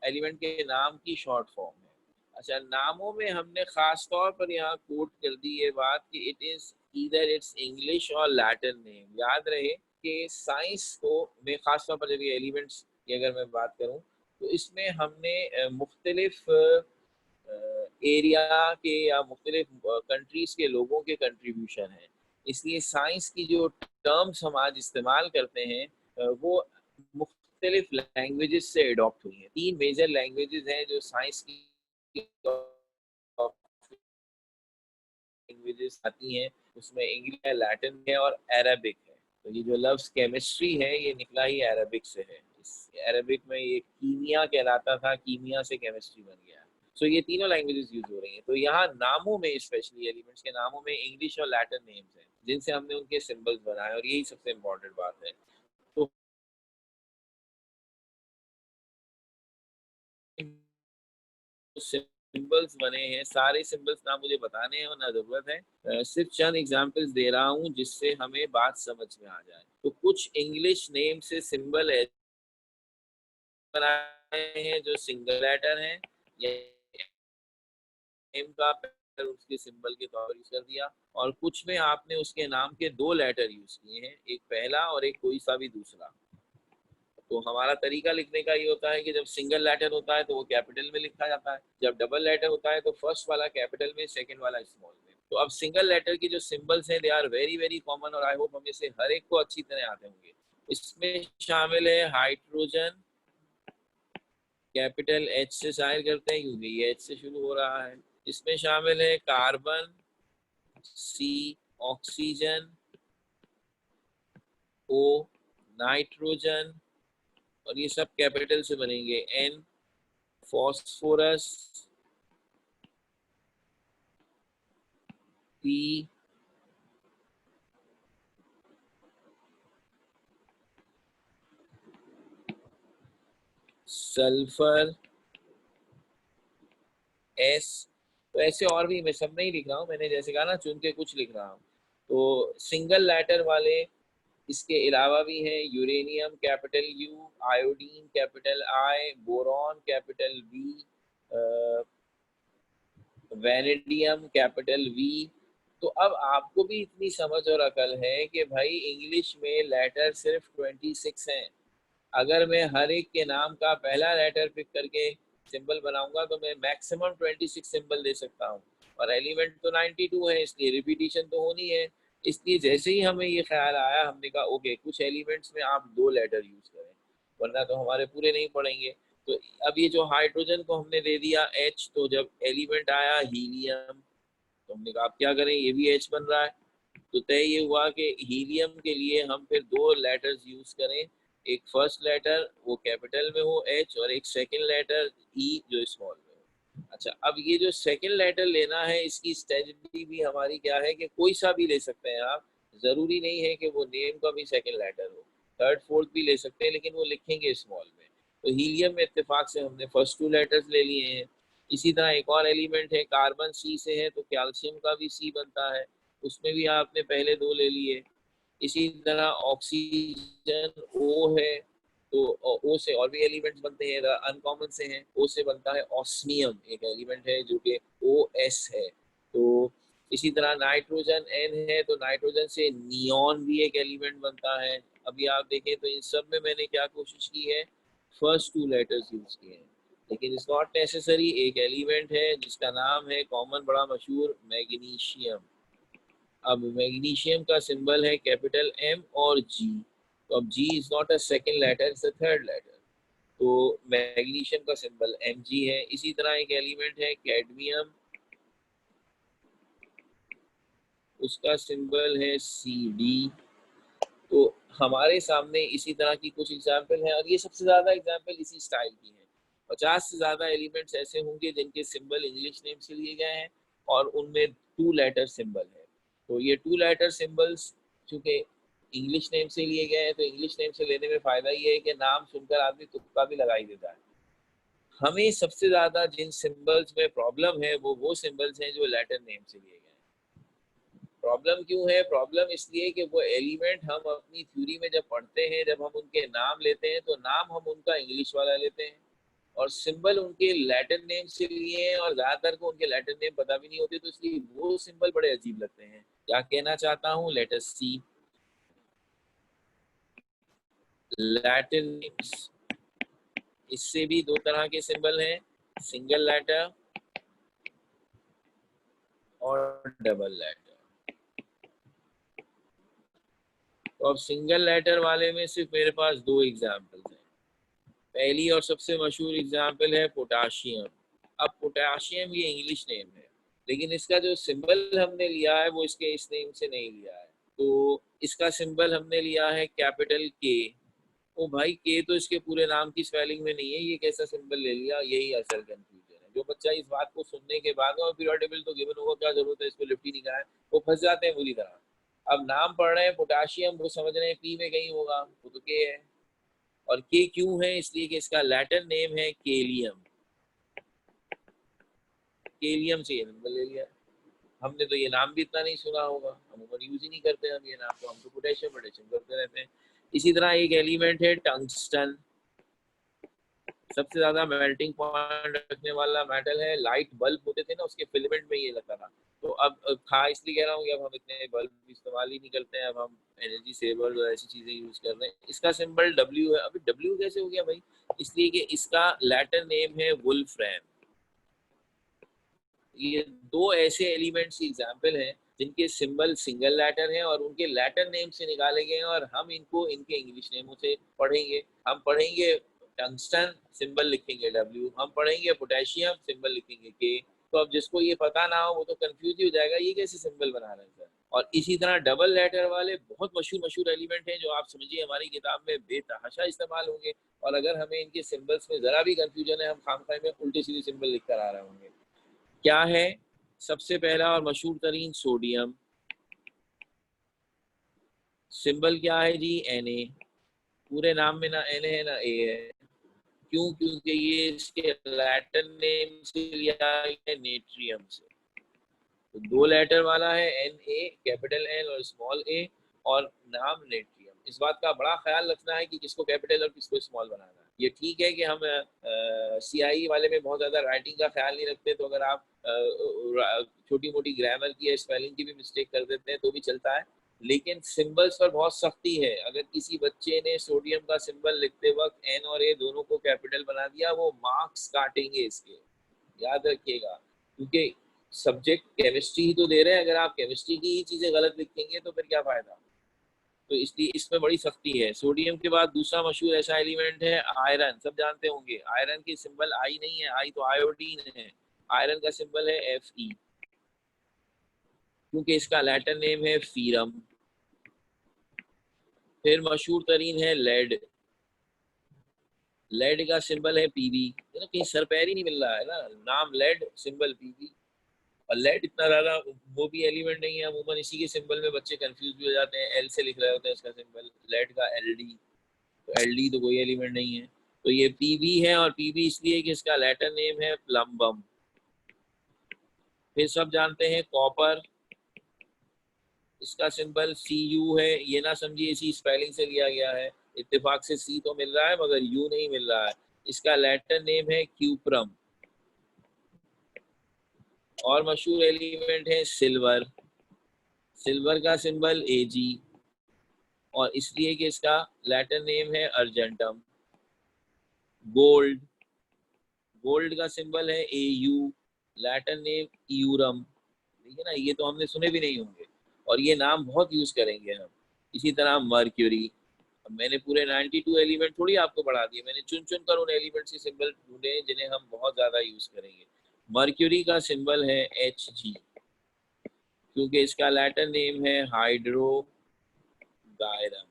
एलिमेंट के नाम की शॉर्ट फॉर्म है। अच्छा, नामों में हमने खास तौर पर यहाँ कोट कर दी ये बात कि it is either it's English और लैटिन नेम। याद रहे कि साइंस को में खास तौर पर जब ये एलिमेंट्स की अगर मैं बात करूँ तो इसमें हमने मुख्तलिफ एरिया के या मुख्तलिफ कंट्रीज के लोगों के कंट्रीब्यूशन है। इसलिए साइंस की जो टर्म्स हम आज इस्तेमाल करते हैं वो मुख्तलिफ लैंग्वेजेस से अडॉप्ट हुई हैं। 3 मेजर लैंग्वेजेस हैं जो साइंस की लैंग्वेजेस आती हैं, उसमें इंग्लिश है, लैटिन है और अरबिक है। तो ये जो लफ्ज केमिस्ट्री है ये निकला ही अरबिक से है। इस अरबिक में ये कीमिया कहलाता था, कीमिया से केमिस्ट्री बन गया। सो ये तीनों लैंग्वेजेस यूज हो रही हैं। तो यहाँ नामों में, स्पेशली एलिमेंट्स के नामों में इंग्लिश और लैटिन नेम्स हैं जिनसे हमने उनके सिंबल्स बनाए, और यही सबसे इम्पोर्टेंट बात है। तो सिंबल्स बने हैं, सारे सिंबल्स ना मुझे बताने हैं और ना जरूरत है, सिर्फ चंद एग्जांपल्स दे रहा हूँ जिससे हमें बात समझ में आ जाए। तो कुछ इंग्लिश नेम से सिंबल बनाए हैं जो सिंगल लेटर हैं, या नेम का पहले उसके सिंबल के तौर पर यूज कर दिया, और कुछ में आपने उसके नाम के 2 लेटर यूज किए हैं, एक पहला और एक कोई सा भी दूसरा। तो हमारा तरीका लिखने का ये होता है कि जब सिंगल लेटर होता है तो वो कैपिटल में लिखा जाता है, जब डबल लेटर होता है तो फर्स्ट वाला कैपिटल में, सेकंड वाला स्मॉल में। तो अब सिंगल लेटर की जो सिंबल्स हैं they are very very common, और आई होप हमें से हर एक को अच्छी तरह आते होंगे। इसमें शामिल है हाइड्रोजन, कैपिटल एच से जाहिर करते हैं क्योंकि ये एच से शुरू हो रहा है। इसमें शामिल है carbon, C oxygen, O nitrogen, और ये सब कैपिटल से बनेंगे। N phosphorus, P sulphur, S. तो ऐसे और भी, मैं सब नहीं लिख रहा हूँ, मैंने जैसे कहा ना चुन के कुछ लिख रहा हूँ। तो सिंगल लेटर वाले इसके अलावा भी हैं uranium capital U, iodine capital I, boron capital B, vanadium capital V. तो अब आपको भी इतनी समझ और अकल है कि भाई इंग्लिश में लेटर सिर्फ 26 हैं। अगर मैं हर एक के नाम का पहला लेटर पिक करके सिंबल बनाऊंगा तो मैं मैक्सिमम 26 सिंबल दे सकता हूँ, और एलिमेंट तो 92 है, इसलिए रिपीटिशन तो होनी है। इसलिए जैसे ही हमें ये ख्याल आया, हमने कहा ओके कुछ एलिमेंट्स में आप 2 लेटर यूज करें, वरना तो हमारे पूरे नहीं पड़ेंगे। तो अब ये जो हाइड्रोजन को हमने दे दिया H, तो जब एलिमेंट आया हीलियम, तो हमने कहा आप क्या करें, ये भी H बन रहा है। तो तय ये हुआ कि हीलियम के लिए हम फिर 2 लेटर्स यूज करें, एक फर्स्ट लेटर वो कैपिटल में हो H, और एक सेकंड लेटर E जो स्मॉल में हो। अच्छा, अब ये जो सेकंड लेटर लेना है, इसकी स्ट्रेटजी भी हमारी क्या है कि कोई सा भी ले सकते हैं आप, जरूरी नहीं है कि वो नेम का भी सेकंड लेटर हो, थर्ड फोर्थ भी ले सकते हैं, लेकिन वो लिखेंगे स्मॉल में। तो हीलियम में इत्तेफाक से हमने फर्स्ट 2 लेटर्स ले लिए हैं। इसी तरह एक और एलिमेंट है कार्बन, सी से है तो कैल्शियम का भी सी बनता है, उसमें भी आपने पहले 2 ले लिए। इसी तरह ऑक्सीजन ओ है, तो ओ से और भी एलिमेंट्स बनते हैं, अनकॉमन से हैं। ओ से बनता है ऑस्मियम, एक एलिमेंट है जो कि ओ एस है। तो इसी तरह नाइट्रोजन एन है, तो नाइट्रोजन से नियॉन भी एक एलिमेंट बनता है। अभी आप देखें तो इन सब में मैंने क्या कोशिश की है, फर्स्ट 2 लेटर्स यूज किए हैं, लेकिन इट्स नॉट नेसेसरी। एक एलिमेंट है जिसका नाम है कॉमन बड़ा मशहूर मैग्नीशियम। अब मैग्नीशियम का सिंबल है कैपिटल एम और जी, तो अब G is not a second letter, it's a third letter. तो मैग्नीशियम का सिंबल एम जी है। इसी तरह एक एलिमेंट है कैडमियम, उसका सिंबल है सी डी। तो हमारे सामने इसी तरह की कुछ एग्जाम्पल हैं, और ये सबसे ज्यादा एग्जाम्पल इसी स्टाइल की हैं। 50 से ज्यादा एलिमेंट्स ऐसे होंगे जिनके सिंबल इंग्लिश नेम से लिए गए हैं, और उनमें 2 लेटर सिंबल है। तो ये 2 लेटर सिंबल्स चूंकि इंग्लिश नेम से लिए गए हैं, तो इंग्लिश नेम से लेने में फायदा ये है कि नाम सुनकर आदमी तुक्का भी लगा ही देता है। हमें सबसे ज्यादा जिन सिंबल्स में प्रॉब्लम है वो सिंबल्स हैं जो लेटर नेम से लिए गए हैं। प्रॉब्लम क्यों है? प्रॉब्लम इसलिए कि वो एलिमेंट हम अपनी थ्योरी में जब पढ़ते हैं, जब हम उनके नाम लेते हैं, तो नाम हम उनका इंग्लिश वाला लेते हैं, और सिंबल उनके लैटिन नेम से लिए हैं, और ज्यादातर को उनके लैटिन नेम पता भी नहीं होते, तो इसलिए वो सिंबल बड़े अजीब लगते हैं। क्या कहना चाहता हूँ, लेट अस सी लैटिन नेम्स। इससे भी 2 तरह के सिंबल हैं, सिंगल लेटर और डबल लेटर। तो अब सिंगल लेटर वाले में सिर्फ मेरे पास 2 एग्जाम्पल्स हैं। पहली और सबसे मशहूर एग्जाम्पल है पोटाशियम। अब पोटाशियम ये इंग्लिश नेम है, लेकिन इसका जो सिंबल हमने लिया है वो इसके इस नेम से नहीं लिया है। तो इसका सिंबल हमने लिया है कैपिटल के। ओ भाई, के तो इसके पूरे नाम की स्पेलिंग में नहीं है, ये कैसा सिंबल ले लिया, यही असल कंफ्यूजन है। जो बच्चा इस बात को सुनने के बाद और पीरियोडिक टेबल तो गिवन होगा, क्या जरूरत है इसको लिफ्ट ही नहीं कराएं, वो फंस जाते हैं बुरी तरह। अब नाम पढ़ रहे हैं पोटाशियम, वो समझ रहे हैं पी में कहीं होगा, वो तो के है। और के क्यों है? इसलिए कि इसका लैटिन नेम है केलियम। केलियम से ये नंबर ले लिया। हमने तो ये नाम भी इतना नहीं सुना होगा, हम यूज ही नहीं करते हम ये नाम, तो हम तो पोटेशियम पोटेशियम करते रहते हैं। इसी तरह एक एलिमेंट है टंगस्टन, सबसे ज्यादा मेल्टिंग पॉइंट रखने वाला मेटल है। लाइट बल्ब होते थे ना, उसके फिलामेंट में ये लगता था। तो अब खा इसलिए कह रहा हूँ कि अब हम इतने बल्ब इस्तेमाल ही नहीं करते हैं, अब हम एनर्जी सेवर और ऐसी चीजें यूज कर रहे हैं। इसका सिंबल डब्ल्यू है। अभी डब्ल्यू कैसे हो गया भाई? इसलिए कि इसका लैटिन नेम है वुल्फ्रेम। ये दो ऐसे एलिमेंट्स की एग्जाम्पल हैं जिनके सिंबल सिंगल लेटर हैं और उनके लेटर नेम से निकाले गए हैं, और हम इनको इनके इंग्लिश नेमों से पढ़ेंगे। हम पढ़ेंगे टंगस्टन, सिंबल लिखेंगे डब्ल्यू। हम पढ़ेंगे पोटेशियम, सिंबल लिखेंगे के। तो अब जिसको ये पता ना हो वो तो कंफ्यूज ही हो जाएगा, ये कैसे सिंबल बना रहे हैं सर। और इसी तरह डबल लेटर वाले बहुत मशहूर मशहूर एलिमेंट हैं जो आप समझिए हमारी किताब में बेतहाशा इस्तेमाल होंगे, और अगर हमें इनके सिंबल्स में जरा भी कंफ्यूजन है, हम खामखा में उल्टी सीधी सिंबल लिख कर आ रहे होंगे। क्या है? सबसे पहला और मशहूर तरीन सोडियम, सिंबल क्या है जी? Na। पूरे नाम में ना Na है ना A है। क्यों? क्योंकि ये इसके लैटिन नेम से लिया है, नेट्रियम से। तो दो लेटर वाला है, Na, कैपिटल N और स्मॉल a, और नाम नेट्रियम। इस बात का बड़ा ख्याल रखना है कि किसको कैपिटल और किसको स्मॉल बनाना है। ये ठीक है कि हम CIE वाले में बहुत ज्यादा राइटिंग का ख्याल नहीं रखते, तो अगर आप छोटी मोटी ग्रामर की या स्पेलिंग की भी मिस्टेक कर देते हैं तो भी चलता है, लेकिन सिंबल्स पर बहुत सख्ती है। अगर किसी बच्चे ने सोडियम का सिंबल लिखते वक्त N और A दोनों को कैपिटल बना दिया, वो मार्क्स काटेंगे इसके, याद रखिएगा। क्योंकि सब्जेक्ट केमिस्ट्री ही तो दे रहे हैं, अगर आप केमिस्ट्री की ही चीजें गलत लिखेंगे तो फिर क्या फायदा। तो इसलिए इसमें बड़ी सख्ती है। सोडियम के बाद दूसरा मशहूर ऐसा एलिमेंट है आयरन, सब जानते होंगे। आयरन की सिंबल आई नहीं है, आई तो आयोडीन है। आयरन का सिंबल है Fe, क्योंकि इसका लैटिन नेम है फीरम। फिर मशहूर तरीन है लेड। लेड का सिंबल है Pb। कहीं सर पैर ही नहीं मिल रहा है ना, नाम लेड, सिंबल Pb। और लेड इतना ज्यादा वो भी एलिमेंट नहीं है, अमूमन इसी के सिंबल में बच्चे कंफ्यूज भी हो जाते हैं। एल से लिख रहे होते हैं इसका सिंबल, लेड का Ld। तो Ld तो कोई एलिमेंट नहीं है। तो ये Pb है, और Pb इसलिए कि इसका लैटिन नेम है प्लम्बम। फिर सब जानते हैं कॉपर, इसका सिंबल Cu है। ये ना समझिए इसी स्पेलिंग से लिया गया है, इत्तेफाक से C तो मिल रहा है मगर U नहीं मिल रहा है। इसका लैटिन नेम है क्यूप्रम। और मशहूर एलिमेंट है सिल्वर। सिल्वर का सिंबल Ag, और इसलिए कि इसका लैटिन नेम है अर्जेंटम। गोल्ड, गोल्ड का सिंबल है Au, लैटिन नेम यूरम। ठीक है ना, ये तो हमने सुने भी नहीं होंगे, और ये नाम बहुत यूज करेंगे हम। इसी तरह मर्क्यूरी। मैंने पूरे 92 एलिमेंट थोड़ी आपको पढ़ा दिए, मैंने चुन चुन कर उन एलिमेंट्स के सिंबल ढूंढे जिन्हें हम बहुत ज्यादा यूज करेंगे। मर्क्यूरी का सिंबल है Hg, क्योंकि इसका लैटिन नेम है हाइड्रो गायरम।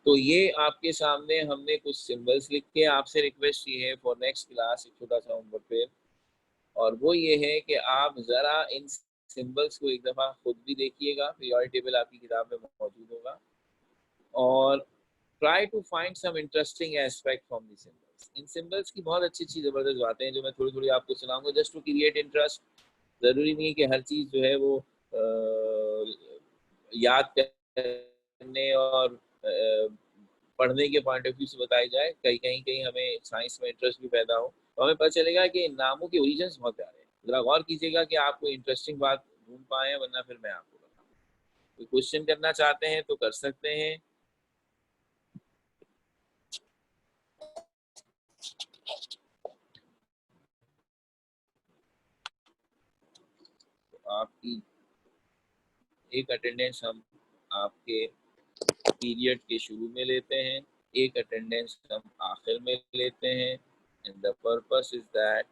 तो ये आपके सामने हमने कुछ सिंबल्स लिख के आपसे रिक्वेस्ट की है फॉर नेक्स्ट क्लास, एक छोटा सा होमवर्क पे, और वो ये है कि आप जरा इन सिंबल्स को एक दफा खुद भी देखिएगा। पीरियोडिक टेबल आपकी किताब में मौजूद होगा, और try to find some interesting aspect from the symbols. इन सिंबल्स की बहुत अच्छी अच्छी जबरदस्त बातें हैं जो मैं थोड़ी थोड़ी आपको सुनाऊंगा, जस्ट टू क्रिएट इंटरेस्ट। जरूरी नहीं है कि हर चीज जो है वो याद करने और पढ़ने के पॉइंट ऑफ व्यू से बताई जाए। कहीं कहीं कहीं हमें साइंस में इंटरेस्ट भी पैदा हो, तो हमें पता चलेगा कि नामों के ओरिजिन्स बहुत प्यारे हैं। जरा गौर कीजिएगा कि आप कोई इंटरेस्टिंग बात ढूंढ पाए, वरना फिर मैं आपको बताऊँ। कोई क्वेश्चन करना चाहते हैं तो कर सकते हैं। तो आपकी एक अटेंडेंस हम आपके पीरियड के शुरू में लेते हैं, एक अटेंडेंस हम आखिर में लेते हैं, and the purpose is that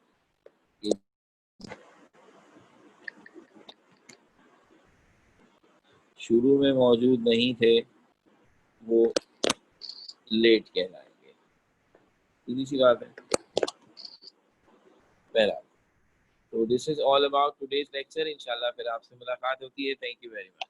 शुरू में मौजूद नहीं थे वो लेट कहलाएंगे। सीधी सी बात है। पहला, तो this is all about today's lecture. इंशाल्लाह फिर आपसे मुलाकात होती है। Thank you very much.